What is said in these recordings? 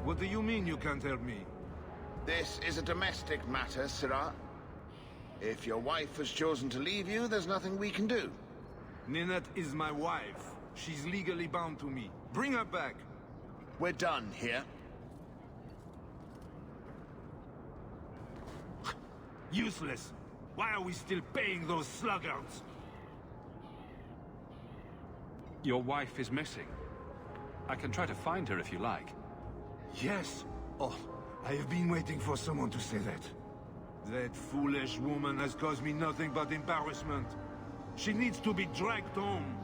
What do you mean you can't help me? This is a domestic matter, Sirrah. If your wife has chosen to leave you, there's nothing we can do. Ninette is my wife. She's legally bound to me. Bring her back. We're done here. Useless. Why are we still paying those sluggards? Your wife is missing. I can try to find her if you like. Yes. Oh, I have been waiting for someone to say that. That foolish woman has caused me nothing but embarrassment. She needs to be dragged home.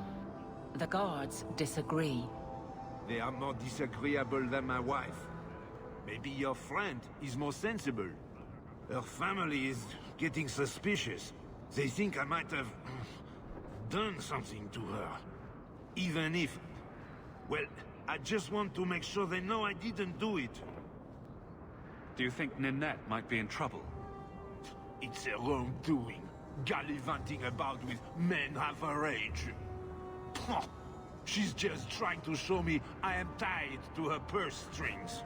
The guards disagree. They are more disagreeable than my wife. Maybe your friend is more sensible. Her family is getting suspicious. They think I might have done something to her. Even if... Well, I just want to make sure they know I didn't do it. Do you think Ninette might be in trouble? It's her own doing. Gallivanting about with men half her age. She's just trying to show me I am tied to her purse strings.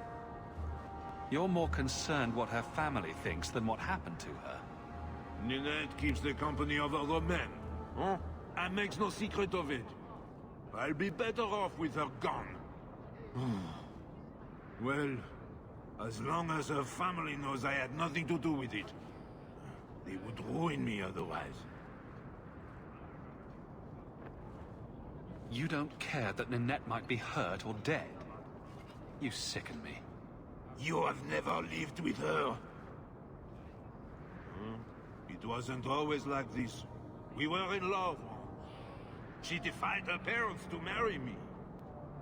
You're more concerned what her family thinks than what happened to her. Ninette keeps the company of other men. Huh? And makes no secret of it. I'll be better off with her gone. Well, as long as her family knows I had nothing to do with it. They would ruin me otherwise. You don't care that Ninette might be hurt or dead? You sicken me. You have never lived with her. It wasn't always like this. We were in love. She defied her parents to marry me.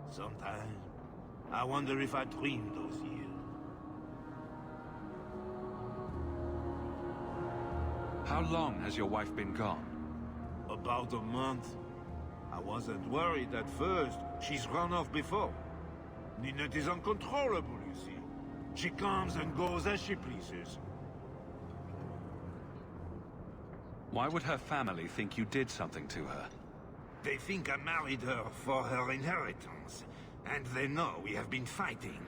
Sometimes, I wonder if I dreamed those years. How long has your wife been gone? About a month. I wasn't worried at first. She's run off before. Ninette is uncontrollable, you see. She comes and goes as she pleases. Why would her family think you did something to her? They think I married her for her inheritance, and they know we have been fighting.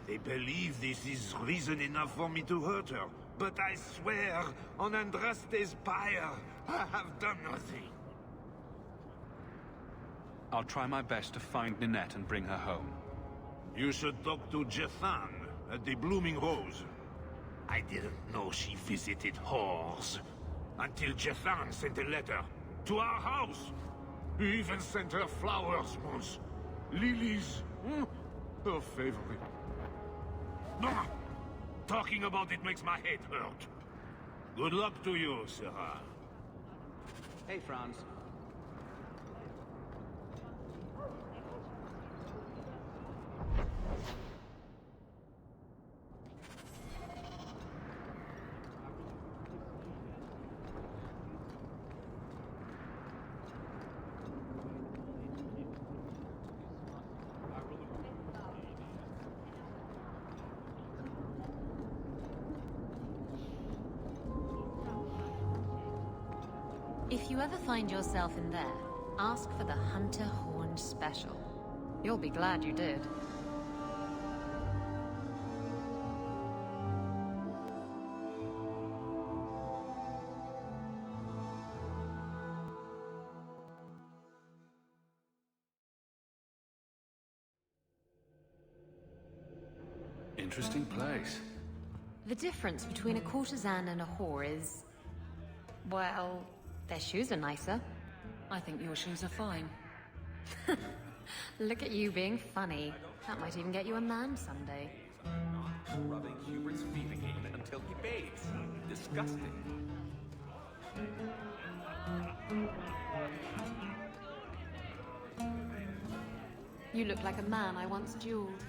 They believe this is reason enough for me to hurt her, but I swear, on Andraste's pyre, I have done nothing. I'll try my best to find Ninette and bring her home. You should talk to Jethan at the Blooming Rose. I didn't know she visited whores until Jethan sent a letter to our house. He even sent her flowers once. Lilies. Her favorite. Talking about it makes my head hurt. Good luck to you, Sirrah. Hey, Franz. If you ever find yourself in there, ask for the Hunter Horn Special. You'll be glad you did. Interesting place. The difference between a courtesan and a whore is... well, their shoes are nicer. I think your shoes are fine. Look at you being funny. That might even get you a man someday. Rubbing Hubert's feet again until he bathes. Disgusting. You look like a man I once dueled.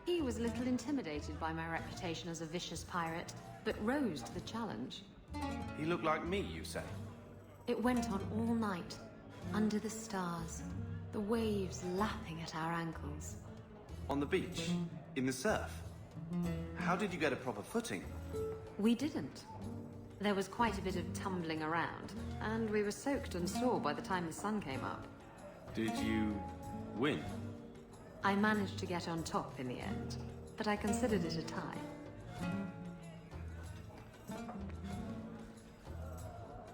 He was a little intimidated by my reputation as a vicious pirate, but rose to the challenge. He looked like me, you say? It went on all night, under the stars, the waves lapping at our ankles. On the beach? In the surf? How did you get a proper footing? We didn't. There was quite a bit of tumbling around, and we were soaked and sore by the time the sun came up. Did you win? I managed to get on top in the end, but I considered it a tie.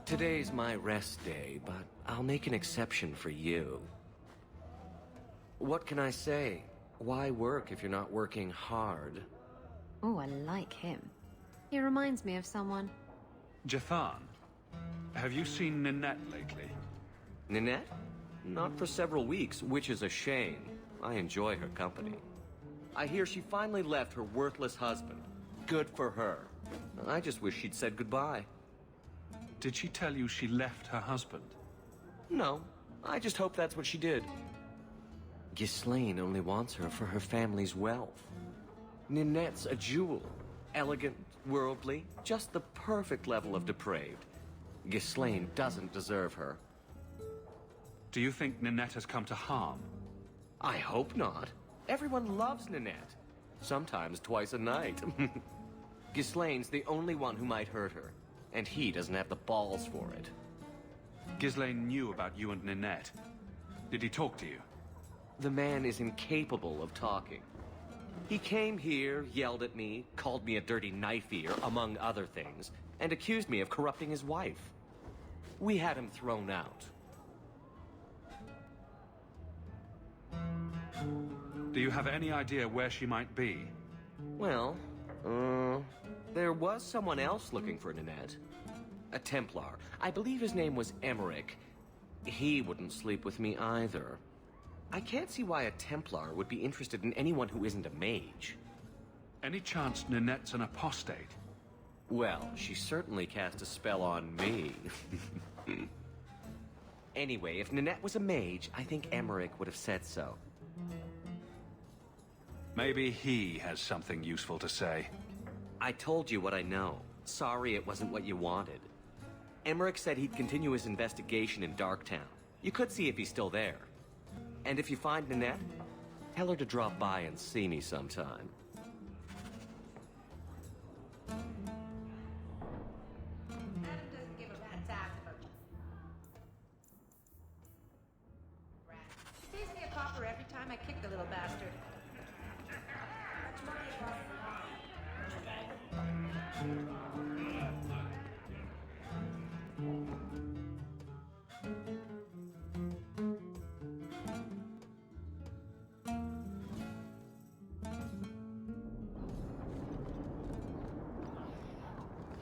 Today's my rest day, but I'll make an exception for you. What can I say? Why work if you're not working hard? Oh, I like him. He reminds me of someone. Jathan, have you seen Ninette lately? Ninette? Not for several weeks, which is a shame. I enjoy her company. I hear she finally left her worthless husband. Good for her. I just wish she'd said goodbye. Did she tell you she left her husband? No, I just hope that's what she did. Ghislaine only wants her for her family's wealth. Ninette's a jewel. Elegant, worldly, just the perfect level of depraved. Ghislaine doesn't deserve her. Do you think Ninette has come to harm? I hope not. Everyone loves Ninette. Sometimes twice a night. Ghislaine's the only one who might hurt her, and he doesn't have the balls for it. Ghislaine knew about you and Ninette. Did he talk to you? The man is incapable of talking. He came here, yelled at me, called me a dirty knife-ear, among other things, and accused me of corrupting his wife. We had him thrown out. Do you have any idea where she might be? Well, there was someone else looking for Ninette. A Templar. I believe his name was Emmerich. He wouldn't sleep with me either. I can't see why a Templar would be interested in anyone who isn't a mage. Any chance Ninette's an apostate? Well, she certainly cast a spell on me. Anyway, if Ninette was a mage, I think Emmerich would have said so. Maybe he has something useful to say. I told you what I know. Sorry it wasn't what you wanted. Emmerich said he'd continue his investigation in Darktown. You could see if he's still there. And if you find Ninette, tell her to drop by and see me sometime. Adam doesn't give a rat's ass about you. He pays me a copper every time I kick the little bastard.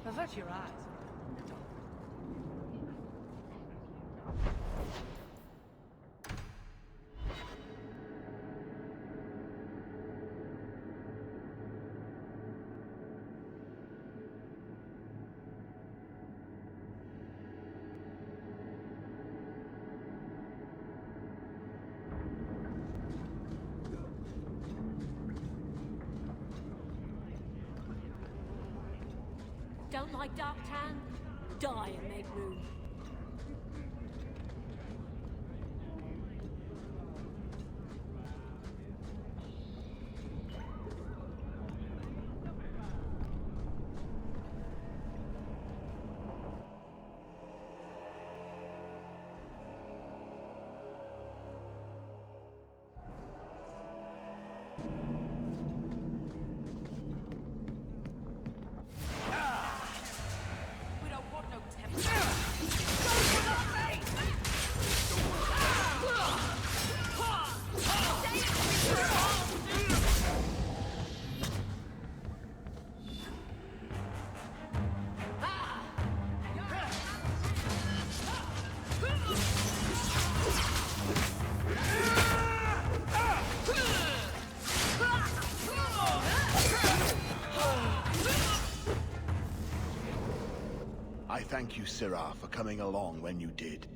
Avert your eyes. Don't like Darktown? Die and make room. I thank you, Sirah, for coming along when you did.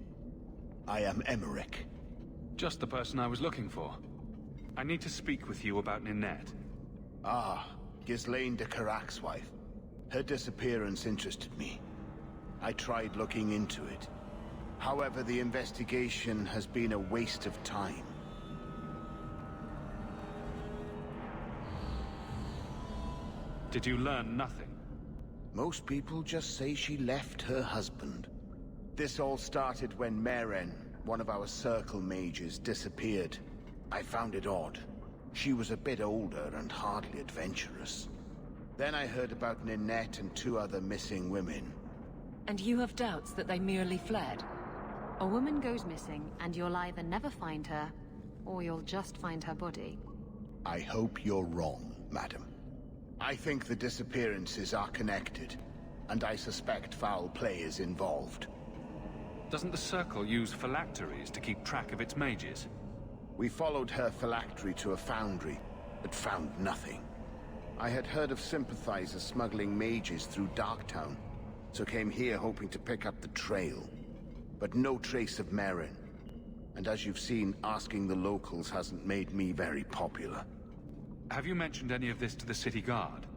I am Emmerich. Just the person I was looking for. I need to speak with you about Ninette. Ah, Ghislaine de Carac's wife. Her disappearance interested me. I tried looking into it. However, the investigation has been a waste of time. Did you learn nothing? Most people just say she left her husband. This all started when Meren, one of our circle mages, disappeared. I found it odd. She was a bit older and hardly adventurous. Then I heard about Ninette and 2 other missing women. And you have doubts that they merely fled? A woman goes missing, and you'll either never find her, or you'll just find her body. I hope you're wrong, madam. I think the disappearances are connected, and I suspect foul play is involved. Doesn't the Circle use phylacteries to keep track of its mages? We followed her phylactery to a foundry, but found nothing. I had heard of sympathizers smuggling mages through Darktown, so came here hoping to pick up the trail. But no trace of Merrin. And as you've seen, asking the locals hasn't made me very popular. Have you mentioned any of this to the city guard?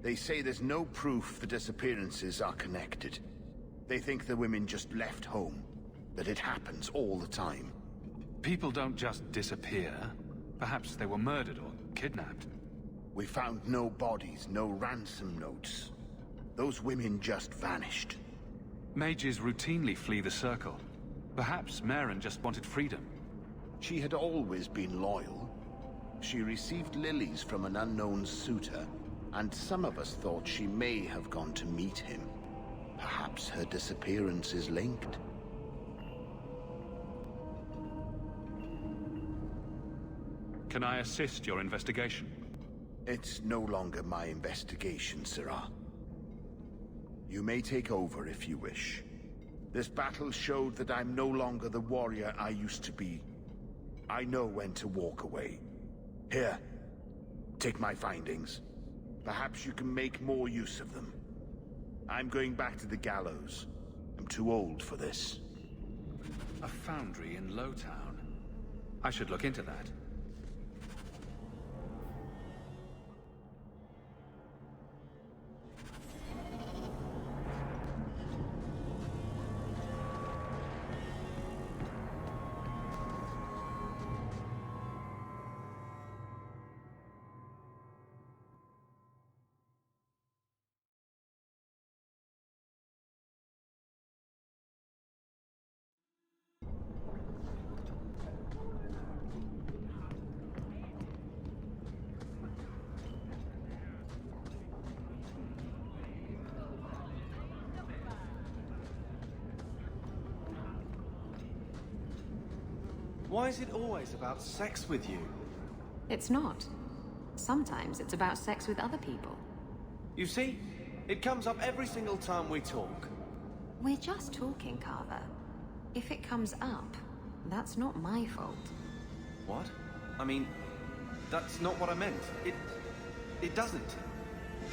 They say there's no proof the disappearances are connected. They think the women just left home, that it happens all the time. People don't just disappear. Perhaps they were murdered or kidnapped. We found no bodies, no ransom notes. Those women just vanished. Mages routinely flee the Circle. Perhaps Merrin just wanted freedom. She had always been loyal. She received lilies from an unknown suitor, and some of us thought she may have gone to meet him. Perhaps her disappearance is linked. Can I assist your investigation? It's no longer my investigation, Sirrah. You may take over if you wish. This battle showed that I'm no longer the warrior I used to be. I know when to walk away. Here, take my findings. Perhaps you can make more use of them. I'm going back to the gallows. I'm too old for this. A foundry in Lowtown. I should look into that. Why is it always about sex with you? It's not. Sometimes it's about sex with other people. You see? It comes up every single time we talk. We're just talking, Carver. If it comes up, that's not my fault. What? I mean, that's not what I meant. It doesn't.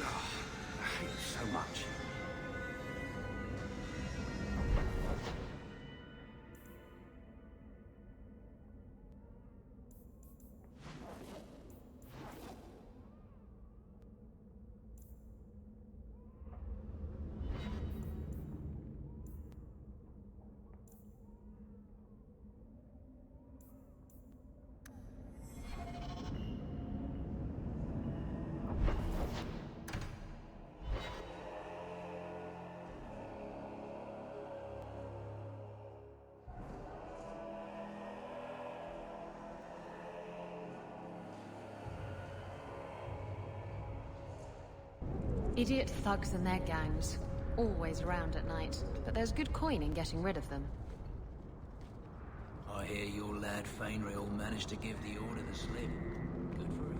Ugh, I hate you so much. Idiot thugs and their gangs. Always around at night, but there's good coin in getting rid of them. I hear your lad Fainriel managed to give the order the slip. Good for him.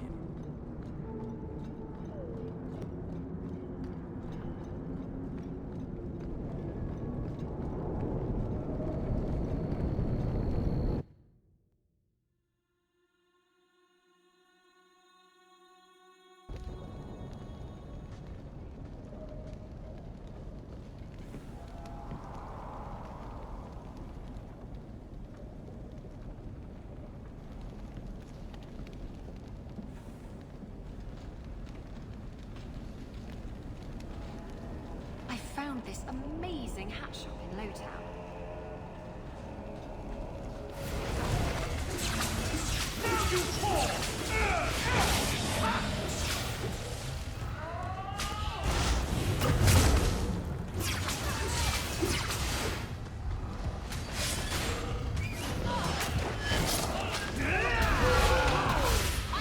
Found this amazing hat shop in Lowtown. Now you fall! I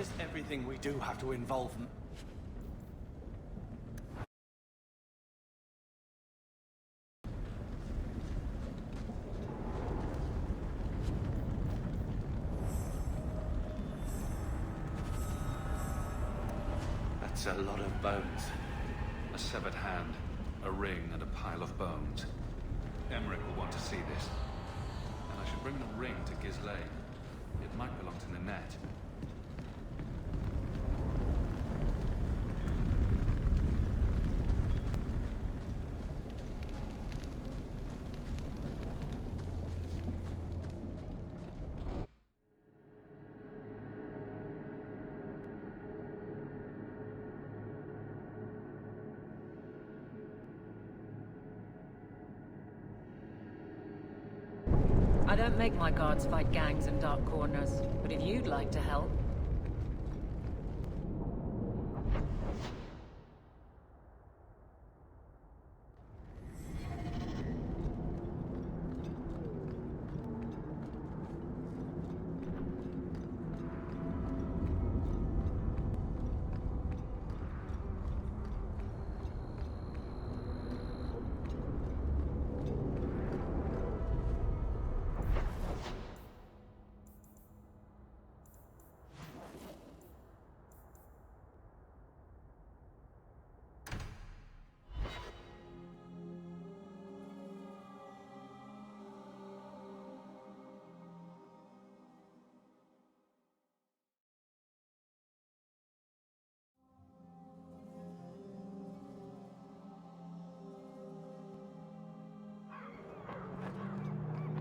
does everything we do have to involve them? That's a lot of bones. A severed hand, a ring, and a pile of bones. Emmerich will want to see this. And I should bring the ring to Ghislaine. It might belong to Ninette. I don't make my guards fight gangs in dark corners, but if you'd like to help...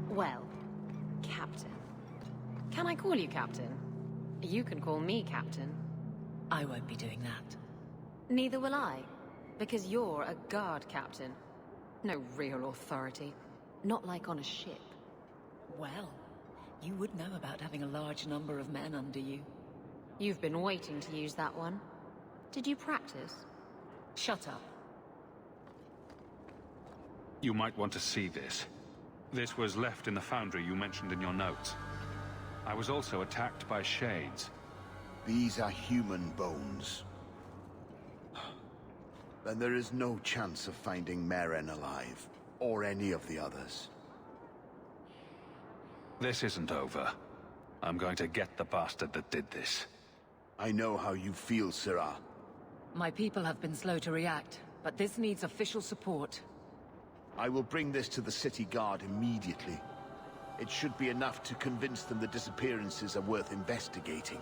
Well, Captain. Can I call you Captain? You can call me Captain. I won't be doing that. Neither will I, because you're a guard captain. No real authority. Not like on a ship. Well, you would know about having a large number of men under you. You've been waiting to use that one. Did you practice? Shut up. You might want to see this. This was left in the foundry you mentioned in your notes. I was also attacked by shades. These are human bones. Then there is no chance of finding Meren alive, or any of the others. This isn't over. I'm going to get the bastard that did this. I know how you feel, Sirah. My people have been slow to react, but this needs official support. I will bring this to the city guard immediately. It should be enough to convince them the disappearances are worth investigating.